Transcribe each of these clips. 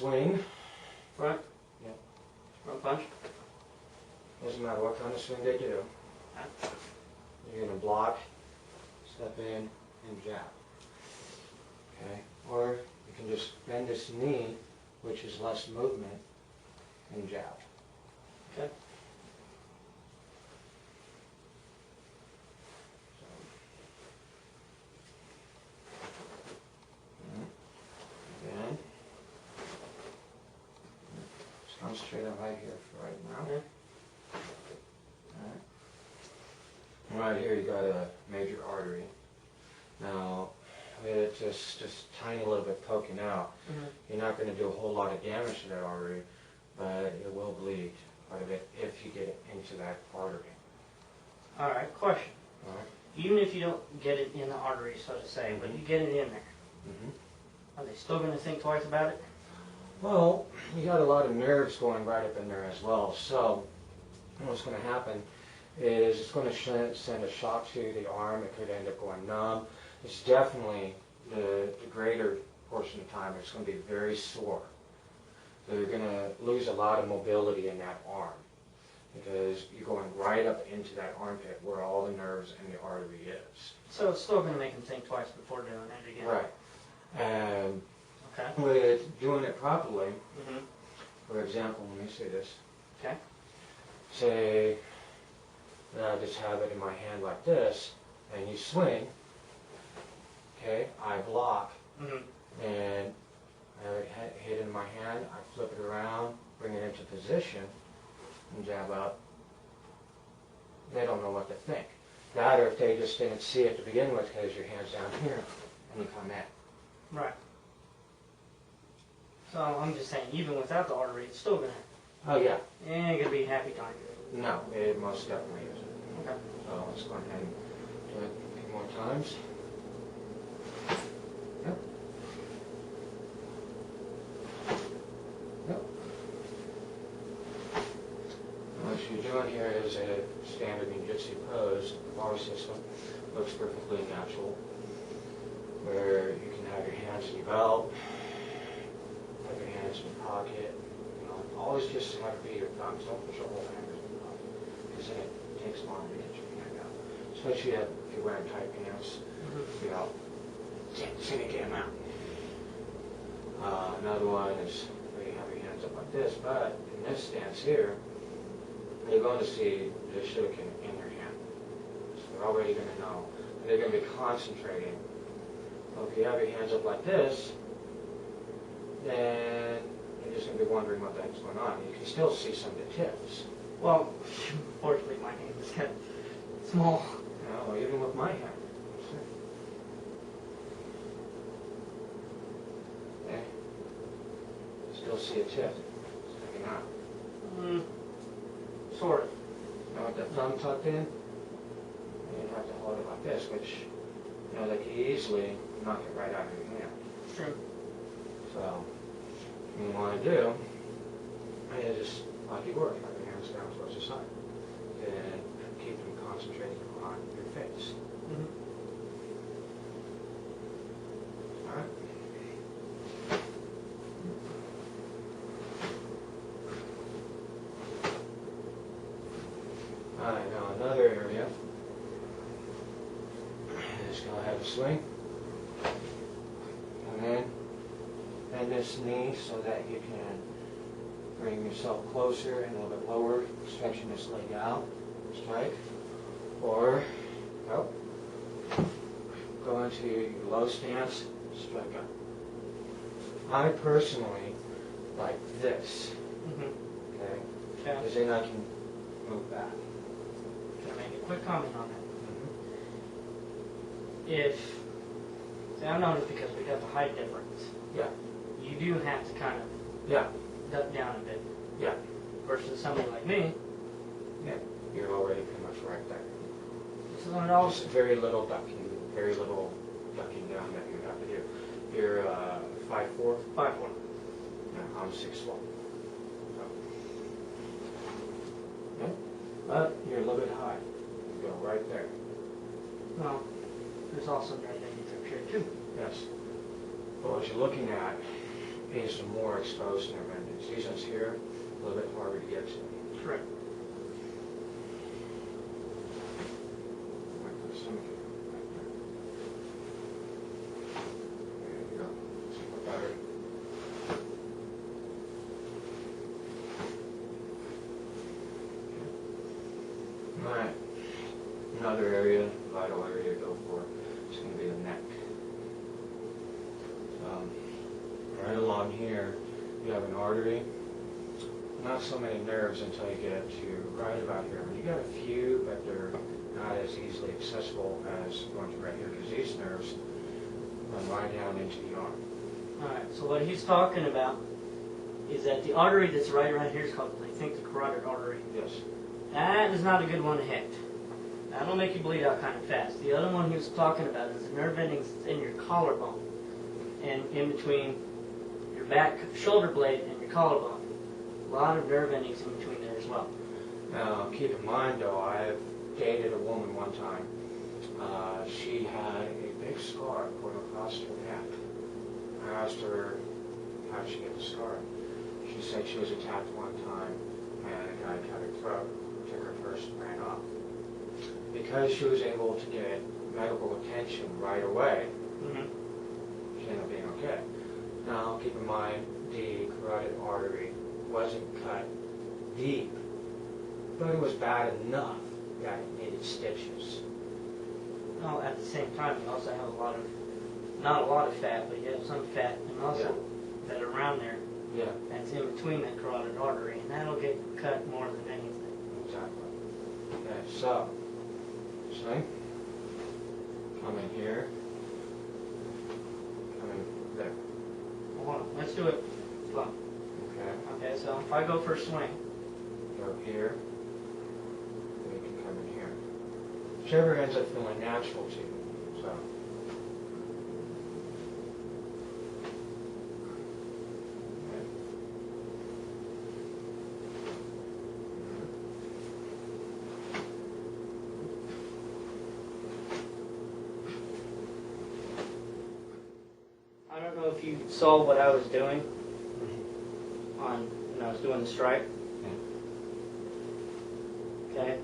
swing. Front? Yep. Front punch? Doesn't matter what kind of swing they do. You're going to block, step in, and jab. Okay? Or you can just bend this knee, which is less movement, and jab. Okay. Again. Just concentrate on right here for right now. Okay. Right here you got a major artery. Now, it's just tiny little bit poking out. You're not going to do a whole lot of damage to that artery, but it will bleed quite a bit if you get it into that artery. All right, question. All right. Even if you don't get it in the artery, so to say, but you get it in there, are they still going to think twice about it? Well, you got a lot of nerves going right up in there as well. So what's going to happen is it's going to send a shock to the arm. It could end up going numb. It's definitely the greater portion of the time it's going to be very sore. So you're going to lose a lot of mobility in that arm because you're going right up into that armpit where all the nerves and the artery is. So it's still going to make them think twice before doing it again. Right. And Okay. with doing it properly, for example, let me say this. Okay. Say that I just have it in my hand like this, and you swing, okay, I block, and I have it hit in my hand, I flip it around, bring it into position, and jab out. They don't know what to think. That or if they just didn't see it to begin with because your hand's down here, and you come in. Right. So I'm just saying, even without the artery, it's still going to, Oh yeah. it ain't going to be a happy time. No, it most definitely isn't. Okay. So let's go ahead and do it a few more times. Yep. Yep. What you're doing here is a standard ninjutsu pose. The bar system looks perfectly natural, where you can have your hands in your belt, have your hands in your pocket. You know, always just have it be your thumbs. Don't put your whole fingers in your pocket, because then it takes longer to get your hand out. Especially if you're wearing tight pants, you know, can't seem to get them out. Another one is where you have your hands up like this, but in this stance here, you're going to see the shuriken in your hand. So they're already going to know. And they're going to be concentrating. Well, if you have your hands up like this, then you're just going to be wondering what the heck's going on. You can still see some of the tips. Well, fortunately, my hand is kind of small. You know, even with my hand. Okay. Still see a tip sticking out. Sort of. You know, with the thumb tucked in, you have to hold it like this, which, you know, they can easily knock it right out of your hand. True. So, what you want to do is just, like you were, have your hands down towards the side, and keep them concentrating on your face. All right. All right, now another area is going to have a swing. Come in, bend this knee so that you can bring yourself closer and a little bit lower, stretching this leg out, strike. Or, go into your low stance, strike up. I personally like this, okay? Because then I can move back. Can I make a quick comment on that? If, see, I noticed because we got the height difference. Yeah. You do have to kind of Yeah. duck down a bit. Yeah. Versus somebody like me. Yeah. You're already pretty much right there. This is all. Just very little ducking down that you have to do. You're 5'4"? 5'1". Yeah, I'm 6'1". So. Yeah. But you're a little bit high. You go right there. Well, there's also that lady up here too. Yes. But what you're looking at is the more exposed nerve endings. These ones here, a little bit harder to get to. Correct. There you go. Somewhat better. Alright. Another area, vital area to go for, is going to be the neck. Right along here, you have an artery. Not so many nerves until you get to right about here. You got a few, but they're not as easily accessible as going to right here, because these nerves run right down into the arm. Alright, so what he's talking about is that the artery that's right around here is called, I think, the carotid artery. Yes. That is not a good one to hit. That'll make you bleed out kind of fast. The other one he was talking about is the nerve endings in your collarbone and in between your back shoulder blade and your collarbone. A lot of nerve endings in between there as well. Now, keep in mind, though, I've dated a woman one time. She had a big scar going across her neck. I asked her, how did she get the scar? She said she was attacked one time, and a guy cut her throat, took her purse, and ran off. Because she was able to get medical attention right away, she ended up being okay. Now, keep in mind, the carotid artery wasn't cut deep, but it was bad enough that it needed stitches. Oh, at the same time, you also have a lot of, not a lot of fat, but you have some fat, and also that around there, Yeah, that's in between that carotid artery, and that'll get cut more than anything. exactly. Okay, so, swing. Come in here. Come in there. Well, hold on, let's do it slow. Okay, Okay, so if I go for a swing, go here. And you can come in here. Whichever ends up feeling natural to you. So. Okay. I don't know if you saw what I was doing on when I was doing the strike. Okay.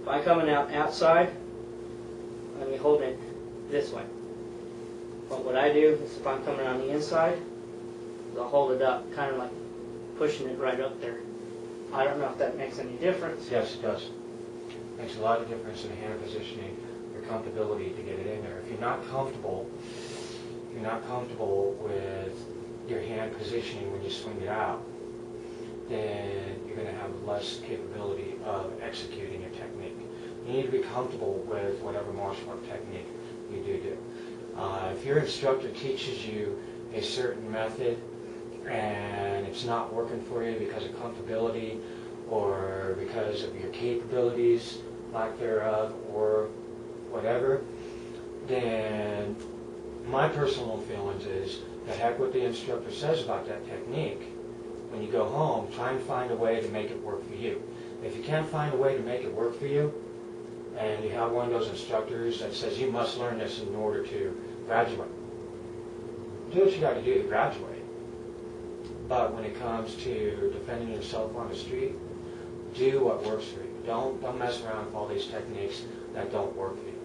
If I coming out outside, let me hold it this way. But what I do is if I'm coming on the inside, is I'll hold it up, kind of like pushing it right up there. I don't know if that makes any difference. Yes, it does. Makes a lot of difference in hand positioning, your comfortability to get it in there. If you're not comfortable with your hand positioning when you swing it out, then you're going to have less capability of executing your technique. You need to be comfortable with whatever martial art technique you do. If your instructor teaches you a certain method and it's not working for you because of comfortability or because of your capabilities, lack thereof, or whatever, then my personal feelings is the heck what the instructor says about that technique. When you go home, try and find a way to make it work for you. If you can't find a way to make it work for you, and you have one of those instructors that says you must learn this in order to graduate, do what you got to do to graduate. But when it comes to defending yourself on the street, do what works for you. Don't mess around with all these techniques that don't work for you.